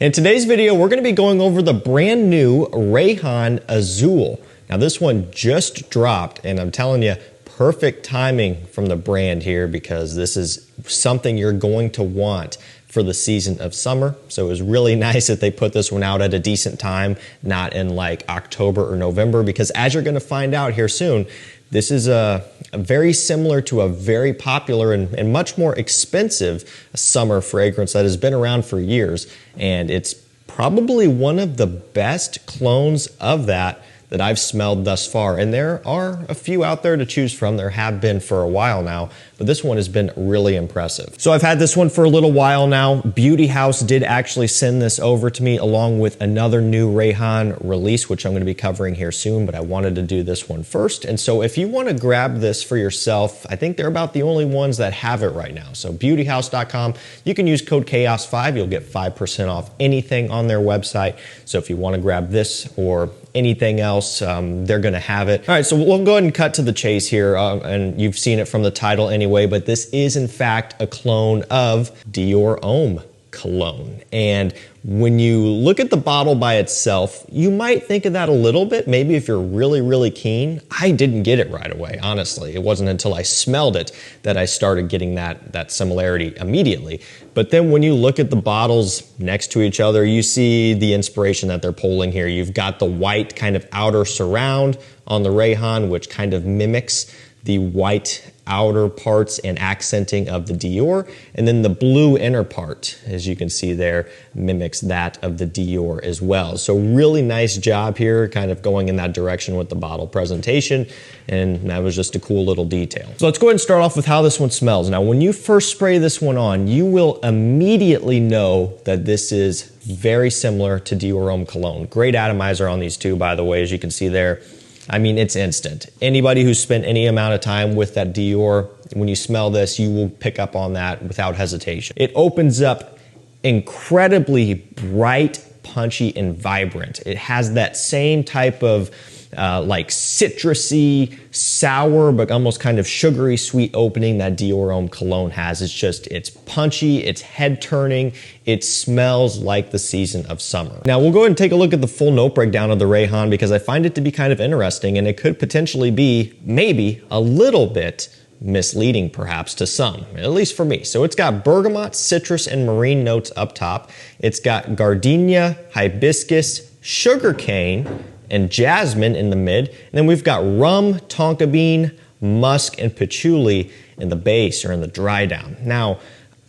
In today's video, we're going to be going over the brand new Rayhaan Azul. Now this one just dropped, and I'm telling you, perfect timing from the brand here because this is something you're going to want for the season of summer. So it was really nice that they put this one out at a decent time, not in like October or November, because as you're going to find out here soon, this is a very similar to a very popular and much more expensive summer fragrance that has been around for years. And it's probably one of the best clones of that I've smelled thus far. And there are a few out there to choose from. There have been for a while now, but this one has been really impressive. So I've had this one for a little while now. Beauty House did actually send this over to me along with another new Rayhon release, which I'm going to be covering here soon, but I wanted to do this one first. And so if you want to grab this for yourself, I think they're about the only ones that have it right now. So beautyhouse.com, you can use code CHAOS5. You'll get 5% off anything on their website. So if you want to grab this or anything else, they're going to have it. All right, so we'll go ahead and cut to the chase here, and you've seen it from the title anyway, but this is in fact a clone of Dior Homme Cologne. And when you look at the bottle by itself, you might think of that a little bit, maybe if you're really, really keen. I didn't get it right away, honestly. It wasn't until I smelled it that I started getting that similarity immediately. But then when you look at the bottles next to each other, you see the inspiration that they're pulling here. You've got the white kind of outer surround on the Rayhon, which kind of mimics the white outer parts and accenting of the Dior, and then the blue inner part, as you can see there, mimics that of the Dior as well. So really nice job here, kind of going in that direction with the bottle presentation, and that was just a cool little detail. So let's go ahead and start off with how this one smells. Now when you first spray this one on, you will immediately know that this is very similar to Dior Homme Cologne. Great atomizer on these two, by the way, as you can see there. I mean, it's instant. Anybody who's spent any amount of time with that Dior, when you smell this, you will pick up on that without hesitation. It opens up incredibly bright, punchy, and vibrant. It has that same type of like citrusy, sour, but almost kind of sugary sweet opening that Dior Homme Cologne has. It's punchy, it's head turning, it smells like the season of summer. Now we'll go ahead and take a look at the full note breakdown of the Rayhon because I find it to be kind of interesting, and it could potentially be maybe a little bit misleading perhaps to some, at least for me. So it's got bergamot, citrus, and marine notes up top. It's got gardenia, hibiscus, sugarcane, and jasmine in the mid. And then we've got rum, tonka bean, musk, and patchouli in the base or in the dry down. Now,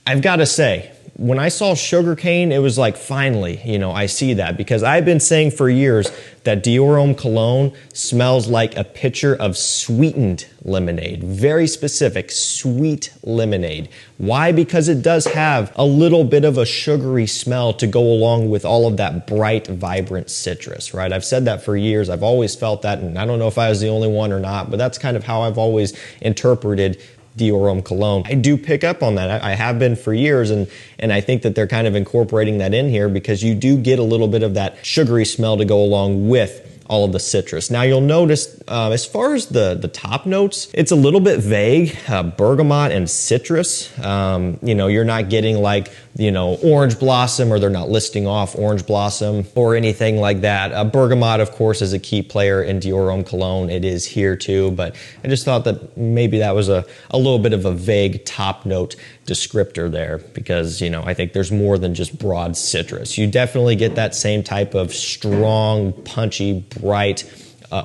I've got to say, when I saw sugarcane, it was like, finally, you know, I see that, because I've been saying for years that Dior Homme Cologne smells like a pitcher of sweetened lemonade. Very specific, sweet lemonade. Why? Because it does have a little bit of a sugary smell to go along with all of that bright, vibrant citrus, right? I've said that for years. I've always felt that, and I don't know if I was the only one or not, but that's kind of how I've always interpreted Dior Homme Cologne. I do pick up on that. I have been for years, and I think that they're kind of incorporating that in here because you do get a little bit of that sugary smell to go along with all of the citrus. Now you'll notice as far as the top notes, it's a little bit vague, bergamot and citrus. You know, you're not getting like, you know, orange blossom, or they're not listing off orange blossom or anything like that. Bergamot, of course, is a key player in Dior Homme Cologne. It is here too, but I just thought that maybe that was a little bit of a vague top note descriptor there because, you know, I think there's more than just broad citrus. You definitely get that same type of strong, punchy, bright,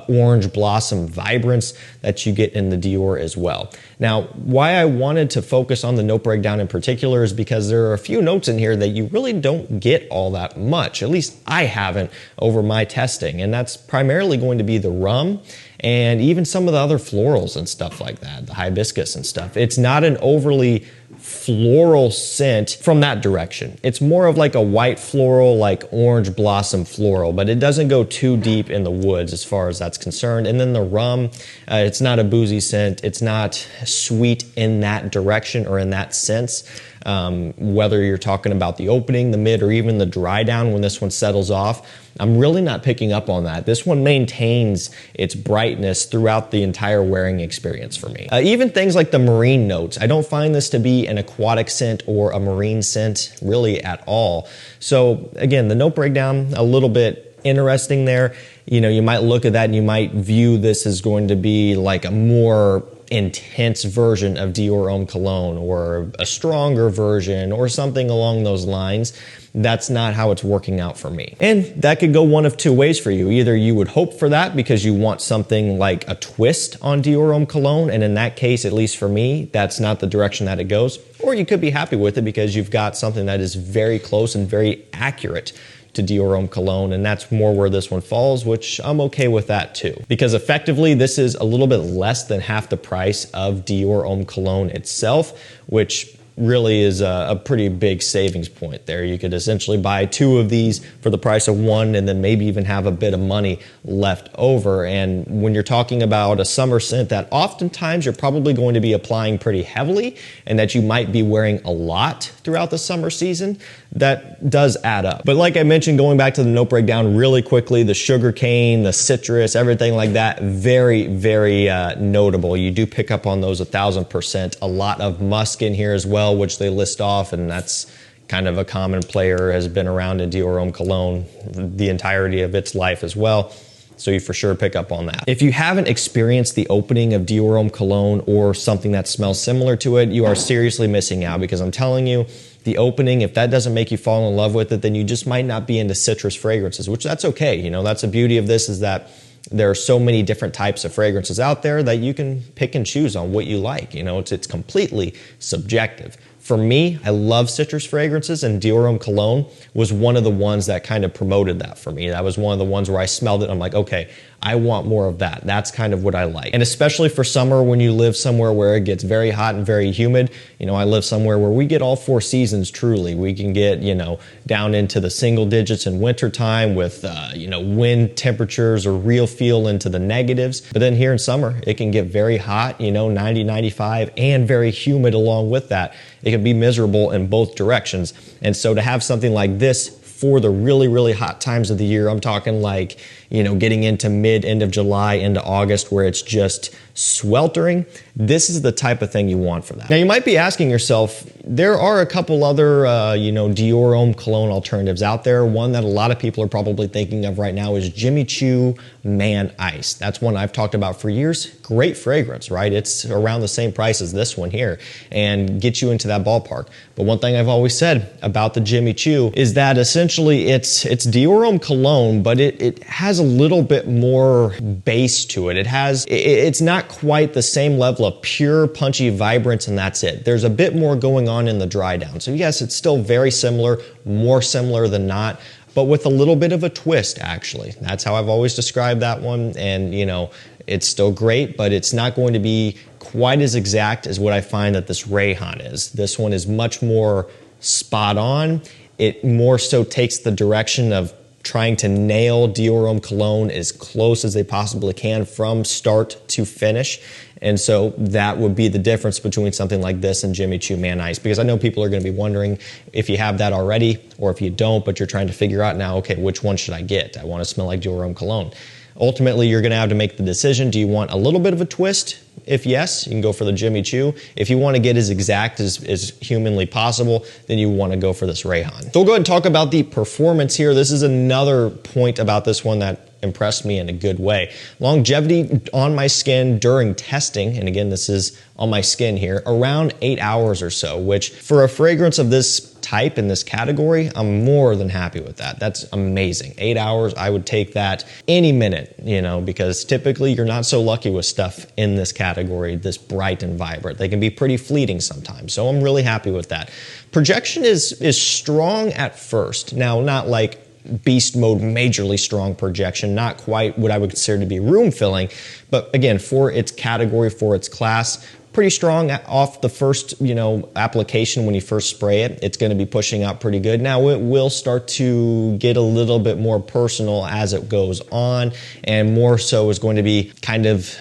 orange blossom vibrance that you get in the Dior as well. Now, why I wanted to focus on the note breakdown in particular is because there are a few notes in here that you really don't get all that much. At least I haven't over my testing, and that's primarily going to be the rum and even some of the other florals and stuff like that, the hibiscus and stuff. It's not an overly floral scent from that direction. It's more of like a white floral, like orange blossom floral, but it doesn't go too deep in the woods as far as that's concerned. And then the rum, it's not a boozy scent. It's not sweet in that direction or in that sense. Whether you're talking about the opening, the mid, or even the dry down when this one settles off, I'm really not picking up on that. This one maintains its brightness throughout the entire wearing experience for me. Even things like the marine notes, I don't find this to be an aquatic scent or a marine scent really at all. So again, the note breakdown, a little bit interesting there. You know, you might look at that and you might view this as going to be like a more intense version of Dior Homme Cologne or a stronger version or something along those lines. That's not how it's working out for me. And that could go one of two ways for you. Either you would hope for that because you want something like a twist on Dior Homme Cologne, and in that case, at least for me, that's not the direction that it goes. Or you could be happy with it because you've got something that is very close and very accurate to Dior Homme Cologne, and that's more where this one falls, which I'm okay with that too. Because effectively, this is a little bit less than half the price of Dior Homme Cologne itself, which really is a pretty big savings point there. You could essentially buy two of these for the price of one and then maybe even have a bit of money left over. And when you're talking about a summer scent that oftentimes you're probably going to be applying pretty heavily and that you might be wearing a lot throughout the summer season, that does add up. But like I mentioned, going back to the note breakdown really quickly, the sugar cane, the citrus, everything like that, very, very notable. You do pick up on those 1,000%. A lot of musk in here as well, which they list off, and that's kind of a common player, has been around in Dior Homme Cologne the entirety of its life as well. So you for sure pick up on that. If you haven't experienced the opening of Dior Homme Cologne or something that smells similar to it, you are seriously missing out, because I'm telling you, the opening, if that doesn't make you fall in love with it, then you just might not be into citrus fragrances, which that's okay. You know, that's the beauty of this, is that there are so many different types of fragrances out there that you can pick and choose on what you like. You know, it's completely subjective. For me, I love citrus fragrances, and Dior Homme Cologne was one of the ones that kind of promoted that for me. That was one of the ones where I smelled it and I'm like, okay, I want more of that. That's kind of what I like. And especially for summer, when you live somewhere where it gets very hot and very humid. You know, I live somewhere where we get all four seasons truly. We can get, you know, down into the single digits in wintertime with, you know, wind temperatures or real feel into the negatives. But then here in summer, it can get very hot, you know, 90, 95, and very humid along with that. It can be miserable in both directions. And so to have something like this for the really, really hot times of the year, I'm talking like, you know, getting into end of July into August, where it's just sweltering, this is the type of thing you want for that. Now you might be asking yourself, there are a couple other, you know, Dior Homme Cologne alternatives out there. One that a lot of people are probably thinking of right now is Jimmy Choo Man Ice. That's one I've talked about for years. Great fragrance, right? It's around the same price as this one here and get you into that ballpark. But one thing I've always said about the Jimmy Choo is that essentially it's Dior Homme Cologne, but it has a little bit more base to it. It's not quite the same level of pure punchy vibrance, and that's it. There's a bit more going on in the dry down. So yes, it's still very similar, more similar than not, but with a little bit of a twist, actually. That's how I've always described that one. And you know, it's still great, but it's not going to be quite as exact as what I find that this Rayhon is. This one is much more spot on. It more so takes the direction of trying to nail Dior Homme Cologne as close as they possibly can from start to finish. And so that would be the difference between something like this and Jimmy Choo Man Ice, because I know people are going to be wondering if you have that already or if you don't, but you're trying to figure out now, okay, which one should I get? I want to smell like Dior Homme Cologne. Ultimately, you're going to have to make the decision. Do you want a little bit of a twist? If yes, you can go for the Jimmy Choo. If you want to get as exact as humanly possible, then you want to go for this Rayhon. So we'll go ahead and talk about the performance here. This is another point about this one that impressed me in a good way. Longevity on my skin during testing, and again, this is on my skin here, around 8 hours or so, which for a fragrance of this type in this category, I'm more than happy with that. That's amazing. 8 hours, I would take that any minute, you know, because typically you're not so lucky with stuff in this category, this bright and vibrant. They can be pretty fleeting sometimes, so I'm really happy with that. Projection is strong at first. Now, not like beast mode, majorly strong projection, not quite what I would consider to be room filling, but again, for its category, for its class, pretty strong off the first, you know, application. When you first spray it, it's going to be pushing out pretty good. Now it will start to get a little bit more personal as it goes on, and more so is going to be kind of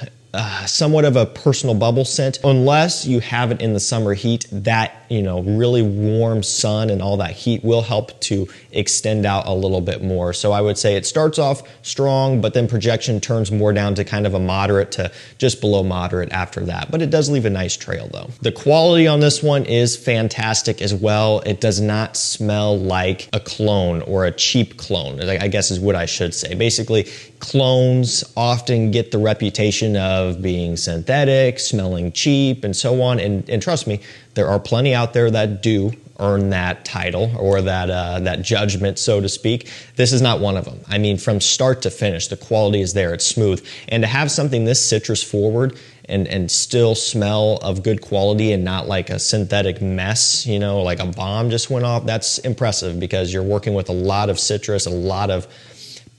somewhat of a personal bubble scent. Unless you have it in the summer heat, that, you know, really warm sun and all that heat will help to extend out a little bit more. So I would say it starts off strong, but then projection turns more down to kind of a moderate to just below moderate after that. But it does leave a nice trail though. The quality on this one is fantastic as well. It does not smell like a cologne or a cheap cologne, I guess is what I should say. Basically, colognes often get the reputation of being synthetic, smelling cheap, and so on. And trust me, there are plenty out there that do earn that title or that judgment, so to speak. This is not one of them. I mean, from start to finish, the quality is there. It's smooth. And to have something this citrus forward and still smell of good quality and not like a synthetic mess, you know, like a bomb just went off, that's impressive because you're working with a lot of citrus, a lot of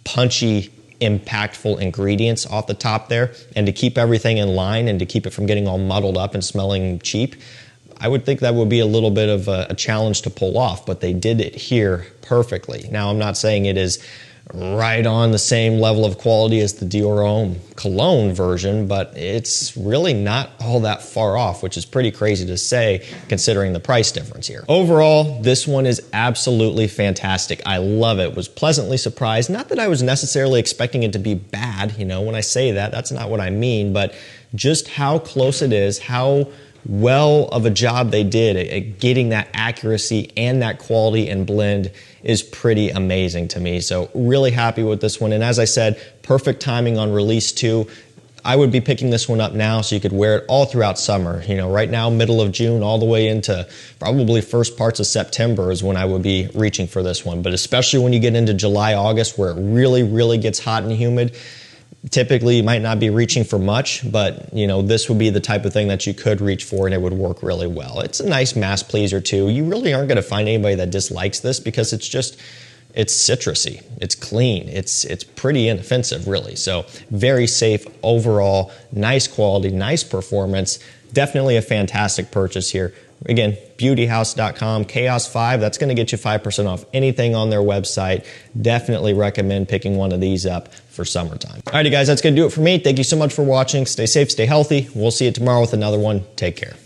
punchy, impactful ingredients off the top there. And to keep everything in line and to keep it from getting all muddled up and smelling cheap, I would think that would be a little bit of a challenge to pull off, but they did it here perfectly. Now, I'm not saying it is right on the same level of quality as the Dior Homme Cologne version, but it's really not all that far off, which is pretty crazy to say considering the price difference here. Overall, this one is absolutely fantastic. I love it. Was pleasantly surprised. Not that I was necessarily expecting it to be bad, you know, when I say that, that's not what I mean, but just how close it is, how well of a job they did at getting that accuracy and that quality and blend is pretty amazing to me. So really happy with this one. And as I said, perfect timing on release too. I would be picking this one up now so you could wear it all throughout summer. You know, right now, middle of June, all the way into probably first parts of September is when I would be reaching for this one. But especially when you get into July, August, where it really, really gets hot and humid, typically you might not be reaching for much, but you know, this would be the type of thing that you could reach for and it would work really well. It's a nice mass pleaser too. You really aren't going to find anybody that dislikes this because it's citrusy, it's clean, it's pretty inoffensive really. So very safe overall, nice quality, nice performance, definitely a fantastic purchase here. Again, beautyhouse.com, Chaos5, that's going to get you 5% off anything on their website. Definitely recommend picking one of these up for summertime. Alrighty guys, that's going to do it for me. Thank you so much for watching. Stay safe, stay healthy. We'll see you tomorrow with another one. Take care.